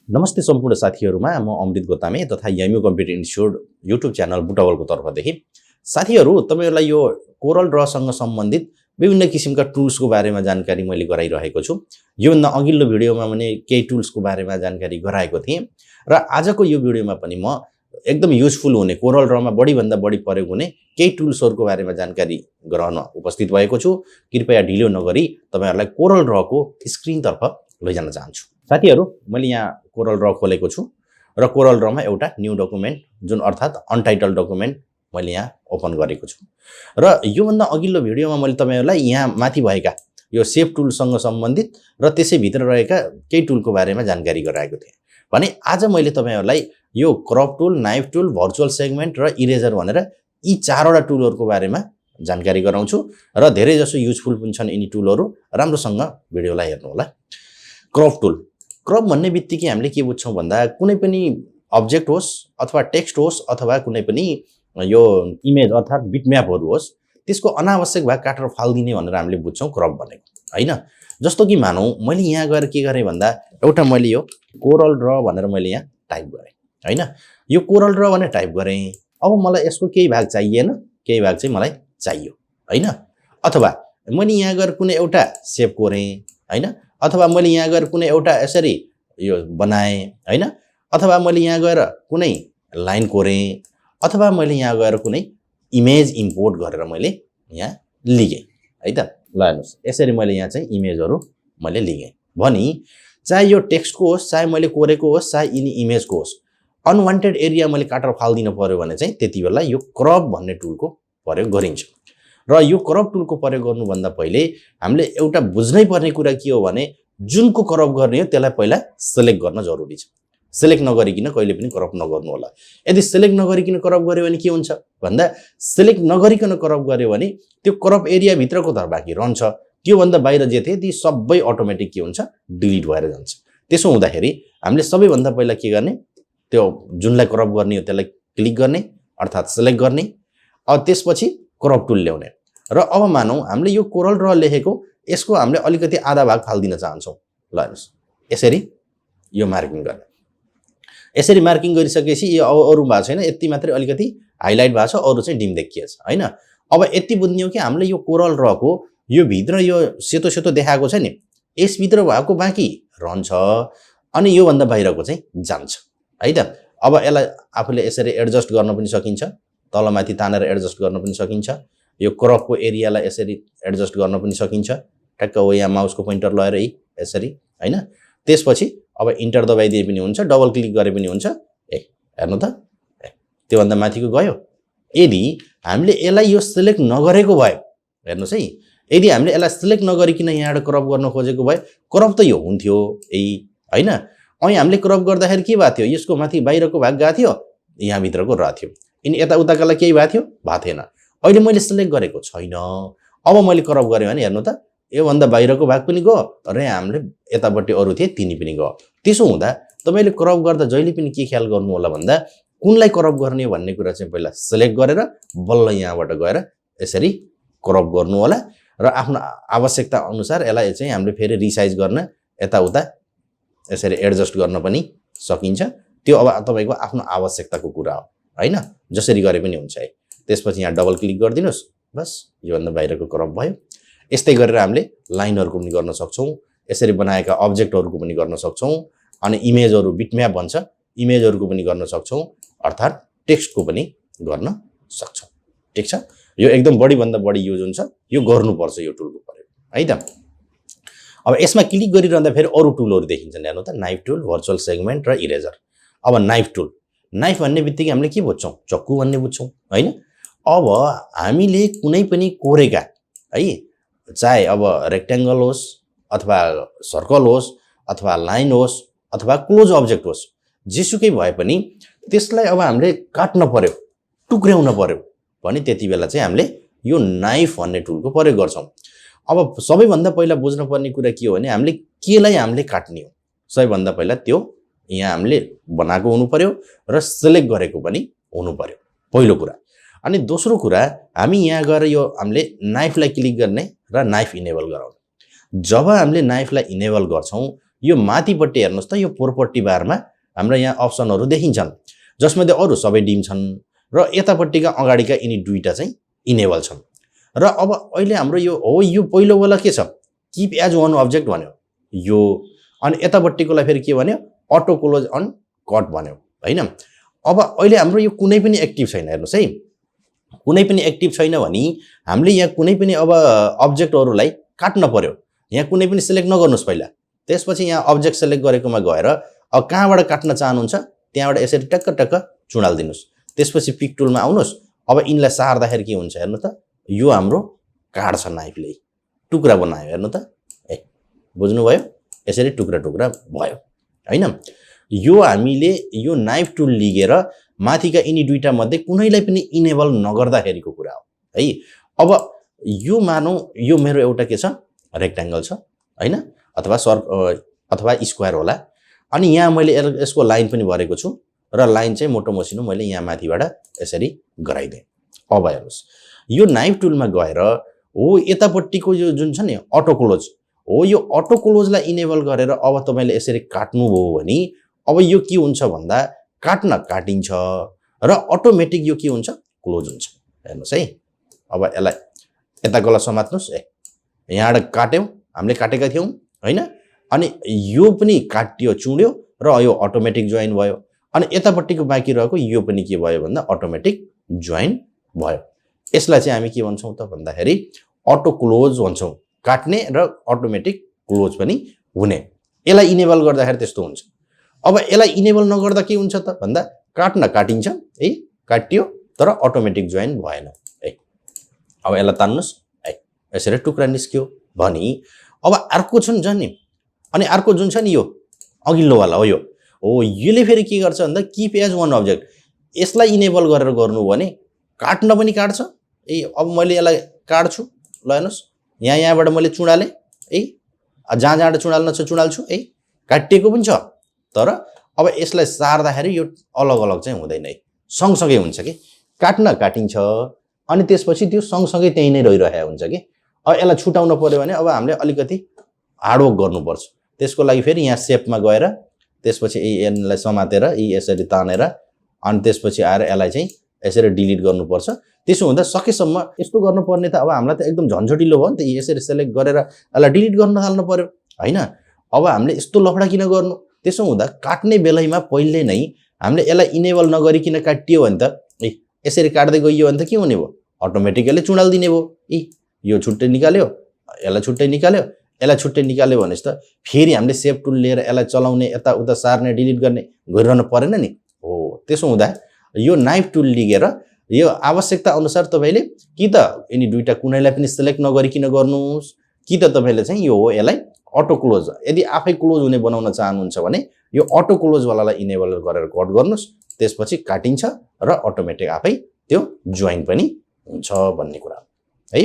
नमस्ते सम्पूर्ण साथीहरुमा म अमृत गोतामे तथा यामी कम्प्युटर इन्स्टिट्युट युट्युब च्यानल बुटवलको तर्फदेखि साथीहरु तपाईहरुलाई यो कोरल ड्र सँग सम्बन्धित विभिन्न किसिमका टुल्सको बारेमा जानकारी मैले गराइरहेको छु। यो भन्दा अघिल्लो भिडियोमा मैले केही टुल्सको बारेमा जानकारी गराएको थिएँ र आजको यो भिडियोमा पनि म एकदम युजफुल हुने कोरल ड्रमा बढी भन्दा बढी प्रयोग हुने केही टुल्सहरुको बारेमा जानकारी गराउन उपस्थित भएको छु। कृपया ढिलो नगरी तपाईहरुलाई कोरल ड्रको स्क्रिनतर्फ लैजान चाहन्छु। साथीहरु मैले यहाँ कोरल ड्र खोलेको छु र कोरल ड्रमा एउटा न्यू डकुमेन्ट जुन अर्थात अनटाइटल्ड डकुमेन्ट मैले यहाँ ओपन गरेको छु र यो भन्दा अघिल्लो भिडियोमा मैले तपाईहरुलाई यहाँ माथि भएका यो सेभ टुलसँग सम्बन्धित र त्यसै भित्र रहेका केही टुलको बारेमा जानकारी गराएको थिएँ भने आज मैले तपाईहरुलाई यो crop tool, knife tool, virtual segment र इरेजर भनेर यी चारवटा टुलहरुको बारेमा जानकारी गराउँछु र धेरै जसो युजफुल पनि छन् यिनी टुलहरु। राम्रोसँग भिडियोलाई हेर्नु होला। क्रप टुल, क्रप भन्ने बित्तिकै हामीले के बुझ्छौं भन्दा कुनै पनि अब्जेक्ट होस् अथवा टेक्स्ट होस् अथवा कुनै पनि यो इमेज अर्थात बिटम्यापहरु होस् त्यसको अनावश्यक भाग काटेर फाल्दिने भनेर हामीले बुझ्छौं क्रप भनेको हैन। जस्तो कि मानौ मैले यहाँ गएर के गरे भन्दा एउटा मैले यो कोरल ड्र भनेर मैले यहाँ टाइप गरे हैन। यो कोरल ड्र भनेर टाइप गरे। अब मलाई यसको केही भाग चाहिएन, केही भाग चाहिँ मलाई चाहियो हैन। अथवा मैले यहाँ गएर कुनै एउटा शेप कोरे हैन, अथवा मैले यहाँ गएर कुनै एउटा यसरी यो बनाए हैन, अथवा मैले यहाँ गएर कुनै लाइन कोरे, अथवा मैले यहाँ गएर कुनै इमेज इम्पोर्ट गरेर मैले यहाँ लिगे है त। ल हेर्नुस् यसरी मैले यहाँ चाहिँ इमेजहरु मैले लिगे भनी चाहे यो टेक्स्टको होस्, चाहे मैले कोरेको होस्, चाहे यिनी इमेजको होस्, अनवान्टेड एरिया मैले काटेर फाल्दिन पर्यो भने चाहिँ त्यतिबेला यो क्रप भन्ने टुलको प्रयोग गरिन्छ। र यो क्रप टुलको प्रयोग गर्नुभन्दा पहिले हामीले एउटा बुझ्नै पर्ने कुरा के हो भने जुनको क्रप गर्ने हो त्यसलाई पहिला सिलेक्ट गर्न जरुरी छ। सिलेक्ट नगरिकिन कहिले पनि क्रप नगर्नु होला। यदि सिलेक्ट नगरिकिन क्रप गर्यो भने के हुन्छ भन्दा सिलेक्ट नगरिकन क्रप गर्यो भने त्यो क्रप एरिया भित्रको त बाँकी रहन्छ, त्यो भन्दा बाहिर जे थिए ती सबै अटोमेटिक के हुन्छ डिलिट भएर जान्छ। त्यसो हुँदाखेरि हामीले सबैभन्दा पहिला के गर्ने त्यो जुनलाई क्रप गर्ने हो त्यसलाई क्लिक गर्ने अर्थात सिलेक्ट गर्ने, अब त्यसपछि क्रप टुल ल्याउने र अब मानौ हामीले यो कोरल ड्र लेखेको यसको हामीले अलिकति आधा भाग फाल्दिन चाहन्छौं। ल हेर्नुस् यसरी यो मार्किङ गर्ने। यसरी मार्किङ गरिसकेपछि यो अरु भएको छैन, यति मात्रै अलिकति हाइलाइट भएको छ, अरु चाहिँ डिम देखिएछ हैन। अब यति बुझ्ने हो कि हामीले यो कोरल ड्रको यो भित्र यो सेतो सेतो देखाएको छ नि यस भित्र भएको बाँकी रहन्छ अनि यो भन्दा बाहिरको चाहिँ जान्छ है त। अब यसलाई आफूले यसरी एडजस्ट गर्न पनि सकिन्छ, तलमाथि तानेर एडजस्ट गर्न पनि सकिन्छ, यो क्रपको एरियालाई यसरी एडजस्ट गर्न पनि सकिन्छ। ठ्याक्क हो यहाँ माउसको पोइन्टर लगाएर यसरी हैन। त्यसपछि अब इन्टर दबाइदिए पनि हुन्छ, डबल क्लिक गरे पनि हुन्छ। हेर्नु त त्यो भन्दा माथिको गयो। यदि हामीले यसलाई यो सिलेक्ट नगरेको भए हेर्नुस् है, यदि हामीले यसलाई सिलेक्ट नगरिकिन यहाँबाट क्रप गर्न खोजेको भए क्रप त यो हुन्थ्यो हैन। अनि हामीले क्रप गर्दाखेरि के भएको थियो, यसको माथि बाहिरको भाग गएको थियो, यहाँ भित्रको रहथ्यो, अनि यता उताकालाई केही भएको थियो भएको थिएन। अहिले मैले सिलेक्ट गरेको छैन, अब मैले क्रप गरे भने हेर्नु त यो भन्दा बाहिरको भाग पनि गयो र हामीले यतापट्टि अरु थिए तिनी पनि गयो। त्यसो हुँदा तपाईले क्रप गर्दा जहिले पनि के ख्याल गर्नु होला भन्दा कुनलाई क्रप गर्ने भन्ने कुरा चाहिँ पहिला सिलेक्ट गरेर बल्ल यहाँबाट गएर यसरी क्रप गर्नु होला र आफ्नो आवश्यकता अनुसार यसलाई चाहिँ हामीले फेरि रिसाइज गर्न यताउता यसरी एडजस्ट गर्न पनि सकिन्छ। त्यो अब तपाईको आफ्नो आवश्यकताको कुरा हो हैन, जसरी गरे पनि हुन्छ है। त्यसपछि यहाँ डबल क्लिक गर्दिनुस्, बस यो भन्दा बाहिरको क्रप भयो। यस्तै गरेर हामीले लाइनहरुको पनि गर्न सक्छौं, यसरी बनाएका अब्जेक्टहरुको पनि गर्न सक्छौं, अनि इमेजहरु बिटम्याप भन्छ इमेजहरुको पनि गर्न सक्छौं, अर्थात टेक्स्टको पनि गर्न सक्छौं। ठीक छ, यो एकदम बढी भन्दा बढी युज हुन्छ, यो गर्नुपर्छ यो टुलको प्रयोग है त। अब यसमा क्लिक गरिरहँदा फेरि अरु टुलहरु देखिन्छन्। हेर्नु त नाइफ टुल, भर्चुअल सेगमेन्ट र इरेजर। अब नाइफ टुल, नाइफ भन्ने बित्तिकै हामीले के बुझ्छौं, चक्कु भन्ने बुझ्छौं हैन। अब हामीले कुनै पनि कोरेका है, चाहे अब रेक्टेंगल होस् अथवा सर्कल होस् अथवा लाइन होस् अथवा क्लोज अब्जेक्ट होस्, जेसुकै भए पनि त्यसलाई अब हामीले काट्न पर्यो, टुक्र्याउन पर्यो भने त्यतिबेला चाहिँ हामीले यो नाइफ भन्ने टुलको प्रयोग गर्छौं। अब सबैभन्दा पहिला बुझ्न पर्ने कुरा के हो भने हामीले केलाई हामीले काट्ने हो, सबैभन्दा पहिला त्यो यहाँ हामीले बनाएको हुनु पर्यो र सिलेक्ट गरेको पनि हुनु पर्यो पहिलो कुरा। अनि दोस्रो कुरा हामी यहाँ गएर यो हामीले नाइफलाई क्लिक गर्ने र नाइफ इनेबल गराउने। जब हामीले नाइफलाई इनेबल गर्छौं यो माथिपट्टि हेर्नुस् त यो प्रोपर्टी बारमा हाम्रो यहाँ अप्सनहरु देखिन्छन् जसमध्ये अरु सबै डिम छन् र यतापट्टिका अगाडिका यिनी दुईटा चाहिँ इनेबल छन् र अब अहिले हाम्रो यो पहिलो वाला के छ कीप एज वन अब्जेक्ट भन्यो यो अनि यतापट्टिकोलाई फेरि के भन्यो अटो क्लोज अन कट भन्यो हैन अब अहिले हाम्रो यो कुनै पनि एक्टिभ छैन हेर्नुस् है कुनै पनि एक्टिभ छैन भने हामीले यहाँ कुनै पनि अब अब्जेक्टहरुलाई काट्न पर्यो यहाँ कुनै पनि सिलेक्ट नगर्नुस् पहिला त्यसपछि यहाँ अब्जेक्ट सिलेक्ट गरेकोमा गएर अब कहाँबाट काट्न चाहनुहुन्छ त्यहाँबाट यसरी टक्क टक्क चुडाल दिनुस् त्यसपछि पिक टुलमा आउनुस् अब इनलाई सार्दाखेरि के हुन्छ हेर्नु त यो हाम्रो काट्छ नाइफले टुक्रा बनायो हेर्नु त ए बुझ्नु भयो यसरी टुक्रा टुक्रा भयो हैन यो हामीले यो नाइफ टुल लिएर माथिका यिनी दुईटा मध्ये कुनैलाई पनि इनेबल नगर्दाखेरिको कुरा हो है अब यो मानौ यो मेरो एउटा के छ रेक्टेंगल छ हैन अथवा अथवा स्क्वायर होला अनि यहाँ मैले यसको लाइन पनि भरेको छु र लाइन चाहिँ मोटो मसिनो मैले यहाँ माथिबाट यसरी गराइदिए अब हेर्नुस् यो नाइफ टुलमा गएर हो यतापट्टिको यो जुन छ नि अटो क्लोज हो यो अटो क्लोजलाई इनेबल गरेर अब तपाईले यसरी काट्नु भयो भने अब यो के हुन्छ भन्दा काट्न काटिन्छ र अटोमेटिक यो के हुन्छ क्लोज हुन्छ हेर्नुस् है अब यसलाई यता गला समात्नुस् यहाँबाट काट्यौ हामीले काटेका थियौ हैन अनि यो पनि काटियो चुड्यो र यो अटोमेटिक जोइन भयो अनि यतापट्टिको बाँकी रहेको यो पनि के भयो भन्दा अटोमेटिक जोइन भयो यसलाई चाहिँ हामी के भन्छौं त भन्दाखेरि अटो क्लोज भन्छौं काट्ने र अटोमेटिक क्लोज पनि हुने यसलाई इनेबल गर्दाखेरि त्यस्तो हुन्छ अब यसलाई इनेबल नगर्दा के हुन्छ त भन्दा काट्न काटिन्छ है काटियो तर अटोमेटिक जोइन भएन है अब यसलाई तान्नुस् है यसरी टुक्रा निस्क्यो भनी अब अर्को छ नि अनि अर्को जुन छ नि यो अघिल्लो वाला हो यो यसले फेरि के गर्छ भन्दा कीप एज वन अब्जेक्ट यसलाई इनेबल गरेर गर्नु भने काट्न पनि काट्छ ए अब मैले यसलाई काट्छु ल हेर्नुस् यहाँबाट मैले चुडाले है जहाँ जहाँबाट चुडाल्न छ चुडाल्छु है काटिएको पनि छ तर अब यसलाई सार्दाखेरि यो अलग अलग चाहिँ हुँदैन है सँगसँगै हुन्छ के काट्न काटिन्छ अनि त्यसपछि त्यो सँगसँगै त्यही नै रहिरहेको हुन्छ के अब यसलाई छुटाउन पर्यो भने अब हामीले अलिकति हार्डवर्क गर्नुपर्छ त्यसको लागि फेरि यहाँ शेपमा गएर त्यसपछि यसलाई समातेर यसरी तानेर अनि त्यसपछि आएर यसलाई चाहिँ यसरी डिलिट गर्नुपर्छ त्यसो हुँदा सकेसम्म यस्तो गर्नुपर्ने त अब हामीलाई त एकदम झन्झटिलो भयो नि त यसरी सेलेक्ट गरेर यसलाई डिलिट गर्न थाल्नु पर्यो हैन अब हामीले यस्तो लफडा किन गर्नु त्यसो हुँदा काट्ने बेलामा पहिले नै हामीले यसलाई इनेबल नगरिकिन काटियो भने त यसरी काट्दै गइयो भने त के हुने भयो अटोमेटिकली चुडाल दिने भयो यो छुट्टै निकाल्यो यसलाई छुट्टै निकाल्यो यसलाई छुट्टै निकाल्यो भनेपछि त फेरि हामीले सेभ टुल लिएर यसलाई चलाउने यता उता सार्ने डिलिट गर्ने गरिरहनु परेन नि हो त्यसो हुँदा यो नाइफ टुल लिएर यो आवश्यकता अनुसार तपाईले कि त यिनी दुईटा कुनैलाई पनि सिलेक्ट नगरिकिन गर्नुस् कि त तपाईले चाहिँ यो हो यसलाई अटो क्लोज यदि आफै क्लोज हुने बनाउन चाहनुहुन्छ भने यो अटो क्लोज वालालाई इनेबल गरेर कट गर्नुस् त्यसपछि काटिन्छ र अटोमेटिक आफै त्यो जोइन पनि हुन्छ भन्ने कुरा है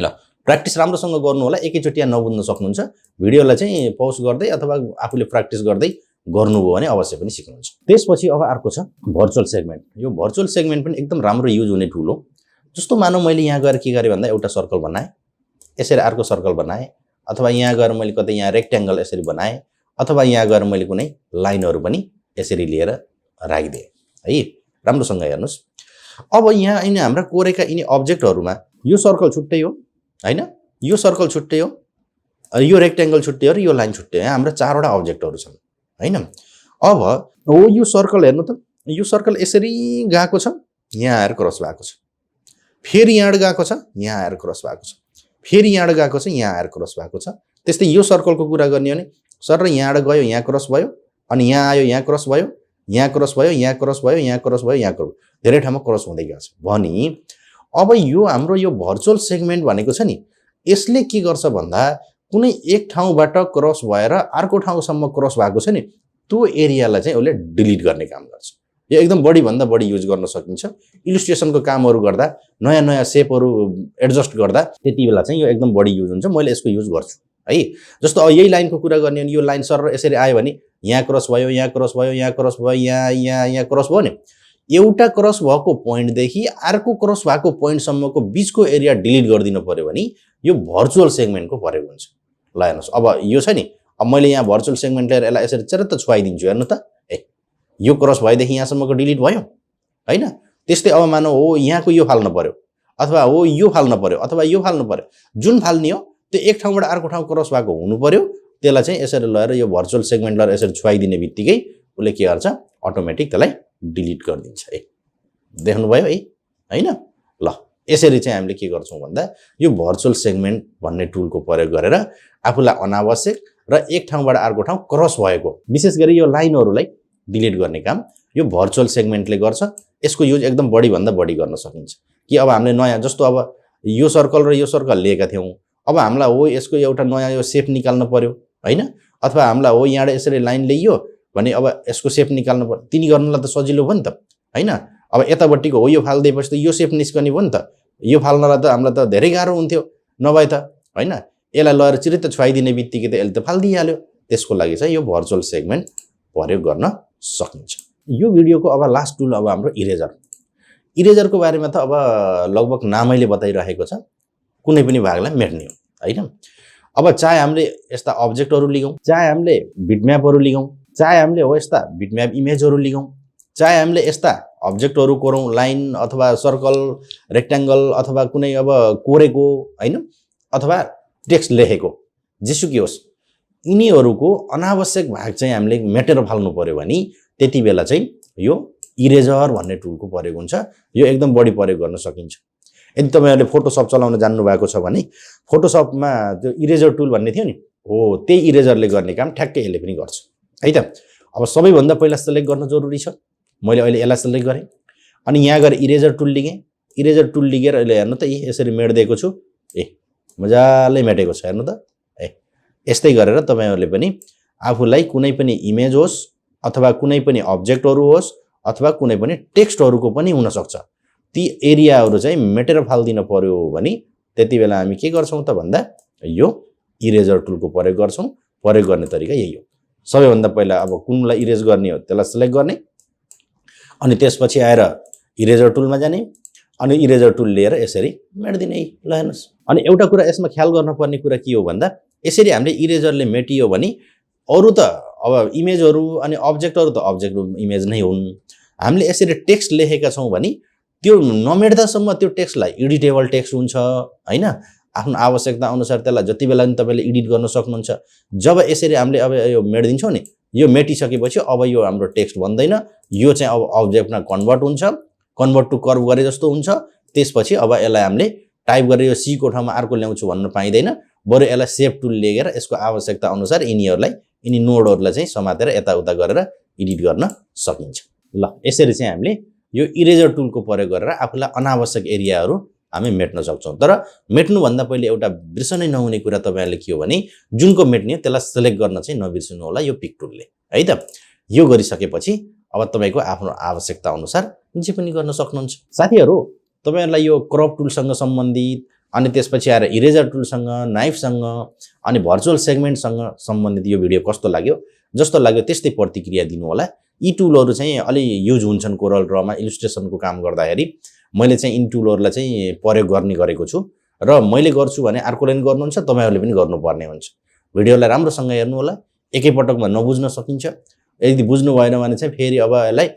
ल प्र्याक्टिस राम्रोसँग गर्नु होला एकैचोटी नबुझ्न सक्नुहुन्छ भिडियोलाई चाहिँ पौज गर्दै अथवा आफूले प्र्याक्टिस गर्दै गर्नुभयो भने अवश्य पनि सिक्नुहुन्छ त्यसपछि अब अर्को छ भर्चुअल सेगमेन्ट यो भर्चुअल सेगमेन्ट पनि एकदम राम्रो युज हुने टुल हो जस्तो मानौ मैले यहाँ गएर के गरे भन्दा एउटा सर्कल बनाए यसरी अर्को सर्कल बनाए अथवा यहाँ गएर मैले कतै यहाँ रेक्टेंगल यसरी बनाए अथवा यहाँ गएर मैले कुनै लाइनहरु पनि यसरी लिएर राखिदिए है राम्रोसँग हेर्नुस् अब यहाँ यिनी हाम्रा कोरेका यिनी अब्जेक्टहरुमा यो सर्कल छुट्टै हो हैन यो सर्कल छुट्टै हो यो रेक्टेंगल छुट्टै हो र यो लाइन छुट्टै हो हाम्रो चारवटा अब्जेक्टहरु छन् हैन अब हो यो सर्कल हेर्नु त यो सर्कल यसरी गएको छ यहाँ आएर क्रस भएको छ फेरि यहाँ गएको छ यहाँ आएर क्रस भएको छ फेरि यहाँ गएको छ यहाँ आएर क्रस भएको छ त्यस्तै यो सर्कलको कुरा गर्ने हो भने सर र यहाँबाट गयो यहाँ क्रस भयो अनि यहाँ आयो यहाँ क्रस भयो यहाँ क्रस भयो यहाँ क्रस भयो यहाँ क्रस भयो यहाँ क्रस धेरै ठाउँमा क्रस हुँदै गएको छ भनी अब यो हाम्रो यो भर्चुअल सेगमेन्ट भनेको छ नि यसले के गर्छ भन्दा कुनै एक ठाउँबाट क्रस भएर अर्को ठाउँसम्म क्रस भएको छ नि त्यो एरियालाई चाहिँ उसले डिलिट गर्ने काम गर्छ यो एकदम बढी भन्दा बढी युज गर्न सकिन्छ इलस्ट्रेसनको कामहरु गर्दा नयाँ नयाँ शेपहरु एडजस्ट गर्दा त्यति बेला चाहिँ यो एकदम बढी युज हुन्छ मैले यसको युज गर्छु है जस्तो अब यही लाइनको कुरा गर्ने हो भने यो लाइन सर यसरी आयो भने यहाँ क्रस भयो यहाँ क्रस भयो यहाँ क्रस भयो यहाँ क्रस भयो नि एउटा क्रस भएको पोइन्ट देखि अर्को क्रस भएको पोइन्ट सम्मको बीचको एरिया डिलिट गर्दिनु पर्यो भने यो भर्चुअल सेगमेन्टको प्रयोग हुन्छ ल हेर्नुस् अब यो छ नि अब मैले यहाँ भर्चुअल सेगमेन्ट लिएर यसलाई यसरी चरत्त छुवाइदिन्छु हेर्नु त यो क्रस भएदेखि यहाँसम्मको डिलिट भयो हैन त्यस्तै अब मानौ हो यहाँको यो फाल्न पर्यो अथवा हो यो फाल्न पर्यो अथवा यो फाल्न पर्यो जुन फाल्ने हो त्यो एक ठाउँबाट अर्को ठाउँ क्रस भएको हुनु पर्यो त्यसलाई चाहिँ यसरी लिएर यो भर्चुअल सेगमेन्ट लिएर यसरी छुवाइदिने बित्तिकै उसले के गर्छ अटोमेटिक त्यसलाई डिलिट गरिदिन्छ है देख्नुभयो है हैन ल यसरी चाहिँ हामीले के गर्छौं भन्दा यो भर्चुअल सेगमेन्ट भन्ने टुलको प्रयोग गरेर आफूलाई अनावश्यक र एक ठाउँबाट अर्को ठाउँ क्रस भएको विशेष गरी यो लाइनहरुलाई डिलिट गर्ने काम यो भर्चुअल सेगमेन्टले गर्छ यसको युज एकदम बढी भन्दा बढी गर्न सकिन्छ कि अब हामीले नयाँ जस्तो अब यो सर्कल र यो सर्कल लिएका थियौं अब हामीलाई हो यसको एउटा नयाँ यो शेप निकाल्न पर्यो हैन अथवा हामीलाई हो यहाँबाट यसरी लाइन ल्याइयो भने अब यसको शेप निकाल्न पर्यो तिनी गर्नलाई त सजिलो भयो नि त हैन अब यतापट्टिको हो यो फाल्दैपछि त यो शेप निस्कने भयो नि त यो फाल्नलाई त हामीलाई त धेरै गाह्रो हुन्थ्यो नभए त हैन यसलाई लएर चिरित छुवाइदिने बित्तिकै त यसले त फाल्दिहाल्यो त्यसको लागि चाहिँ यो भर्चुअल सेगमेन्ट प्रयोग गर्न सकिन्छ यो भिडियोको अब लास्ट टुल अब हाम्रो इरेजरको बारेमा त अब लगभग नामैले बताइरहेको छ कुनै पनि भागलाई मेट्ने हो हैन अब चाहे हामीले यस्ता अब्जेक्टहरु लिगौं चाहे हामीले बिटम्यापहरु लिगौं चाहे हामीले हो यस्ता बिटम्याप इमेजहरु लिगौं चाहे हामीले यस्ता अब्जेक्टहरु कोरौं लाइन अथवा सर्कल रेक्ट्याङ्गल अथवा कुनै अब कोरेको हैन अथवा टेक्स्ट लेखेको जेसुकै होस् यिनीहरुको अनावश्यक भाग चाहिँ हामीले मेटेर फाल्नु पर्यो भने त्यति बेला चाहिँ यो इरेजर भन्ने टुलको प्रयोग हुन्छ यो एकदम बढी प्रयोग गर्न सकिन्छ यदि तपाईहरुले फोटोशप चलाउन जान्नु भएको छ भने फोटोशपमा त्यो इरेजर टुल भन्ने थियो नि हो त्यही इरेजरले गर्ने काम ठ्याक्कै यसले पनि गर्छ है त अब सबैभन्दा पहिला सिलेक्ट गर्न जरुरी छ मैले अहिले यसलाई सिलेक्ट गरे अनि यहाँ गएर इरेजर टुल लिगे इरेजर टुल लिगेर अहिले हेर्नु त यसरी मेट्दिएको छु मजाले मेटेको छ हेर्नु त यस्तै गरेर तपाईहरुले पनि आफुलाई कुनै पनि इमेज होस् अथवा कुनै पनि अब्जेक्टहरु होस् अथवा कुनै पनि टेक्स्टहरुको पनि हुन सक्छ ती एरियाहरु चाहिँ मेटेर फाल्दिन पर्यो भने त्यति बेला हामी के गर्छौं त भन्दा यो इरेजर टुलको प्रयोग गर्छौं प्रयोग गर्ने तरिका यही हो सबैभन्दा पहिला अब कुनलाई इरेज गर्ने हो त्यसलाई सिलेक्ट गर्ने अनि त्यसपछि आएर इरेजर टुलमा जाने अनि इरेजर टुल लिएर यसरी मेट्दिने ल हेर्नुस् अनि एउटा कुरा यसमा ख्याल गर्नुपर्ने कुरा के हो भन्दा यसरी हामीले इरेजरले मेटियो भने अरु त अब इमेजहरु अनि अब्जेक्टहरु त अब्जेक्ट इमेज नै हुन् हामीले यसरी टेक्स्ट लेखेका छौं भने त्यो नमेट्दासम्म त्यो टेक्स्टलाई एडिटेबल टेक्स्ट हुन्छ हैन आफ्नो आवश्यकता अनुसार त्यसलाई जति बेला पनि तपाईले एडिट गर्न सक्नुहुन्छ जब यसरी हामीले अब यो मेट्दिन्छौं नि यो मेटिसकेपछि अब यो हाम्रो टेक्स्ट बन्दैन यो चाहिँ अब अब्जेक्टमा कन्भर्ट हुन्छ कन्भर्ट टु कर्व गरे जस्तो हुन्छ त्यसपछि अब यसलाई हामीले टाइप गरेर यो सी को ठाउँमा अर्को ल्याउँछु भन्न पाइदैन बरु यसलाई सेभ टुल लिएर यसको आवश्यकता अनुसार यिनी नोडहरुलाई चाहिँ समातेर यताउता गरेर एडिट गर्न सकिन्छ ल यसरी चाहिँ हामीले यो इरेजर टुलको प्रयोग गरेर आफुलाई अनावश्यक एरियाहरु हामी मेट्न सक्छौं तर मेट्नु भन्दा पहिले एउटा बिर्सनै नहुने कुरा तपाईहरुले के हो भने जुनको मेट्ने त्यसलाई सिलेक्ट गर्न चाहिँ नबिर्सनु होला यो पिक टुलले है त यो गरिसकेपछि अब तपाईको आफ्नो आवश्यकता अनुसार जे पनि गर्न सक्नुहुन्छ साथीहरु तपाईहरुलाई यो क्रप टुलसँग सम्बन्धित अनि त्यसपछि आएर इरेजर टुलसँग नाइफसँग अनि भर्चुअल सेगमेन्टसँग सम्बन्धित यो भिडियो कस्तो लाग्यो जस्तो लाग्यो त्यस्तै प्रतिक्रिया दिनु होला यी टुलहरु चाहिँ अलि युज हुन्छन् कोरल ड्रमा इलस्ट्रेसनको काम गर्दाखेरि मैले चाहिँ इन टुलहरुलाई चाहिँ प्रयोग गर्ने गरेको छु र मैले गर्छु भने अर्कोले पनि गर्नुहुन्छ तपाईहरुले पनि गर्नुपर्ने हुन्छ भिडियोलाई राम्रोसँग हेर्नु होला एकै पटकमा नबुझ्न सकिन्छ यदि बुझ्नु भएन भने चाहिँ फेरि अब यसलाई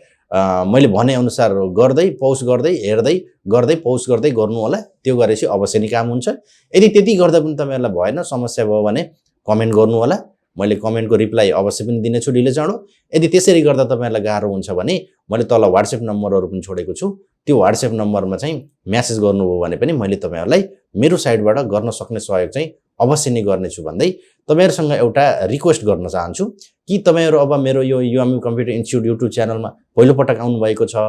मैले भने अनुसार गर्दै पौज गर्दै हेर्दै गर्दै पौज गर्दै गर्नु होला त्यो गरेपछि अवश्य नै काम हुन्छ यदि त्यति गर्दा पनि तपाईहरुलाई भएन समस्या भयो भने कमेन्ट गर्नु होला मैले कमेन्टको रिप्लाई अवश्य पनि दिनेछु ढिले चाँडो यदि त्यसरी गर्दा तपाईहरुलाई गाह्रो हुन्छ भने मैले तल WhatsApp नम्बरहरु पनि छोडेको छु त्यो WhatsApp नम्बरमा चाहिँ मेसेज गर्नुभयो भने पनि मैले तपाईहरुलाई मेरो साइडबाट गर्न सक्ने सहयोग चाहिँ अवश्य नै गर्नेछु भन्दै तपाईहरुसँग एउटा रिक्वेस्ट गर्न चाहन्छु कि तपाईहरु अब मेरो यो युएमयू कम्प्युटर इन्स्टिट्युट युट्युब च्यानलमा पहिलो पटक आउनु भएको छ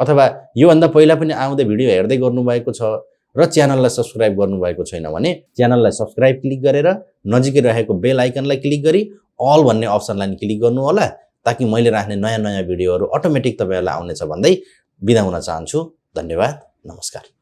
अथवा यो भन्दा पहिला पनि आउँदै भिडियो हेर्दै गर्नु भएको छ र च्यानललाई सब्स्क्राइब गर्नु भएको छैन भने च्यानललाई सब्स्क्राइब क्लिक गरेर नजिकै रहेको बेल आइकनलाई क्लिक गरी अल भन्ने अप्सनलाई क्लिक गर्नु होला ताकि मैले राख्ने नयाँ भिडियोहरु अटोमेटिक तपाईहरुलाई आउनेछ भन्दै बिदा हुन चाहन्छु धन्यवाद नमस्कार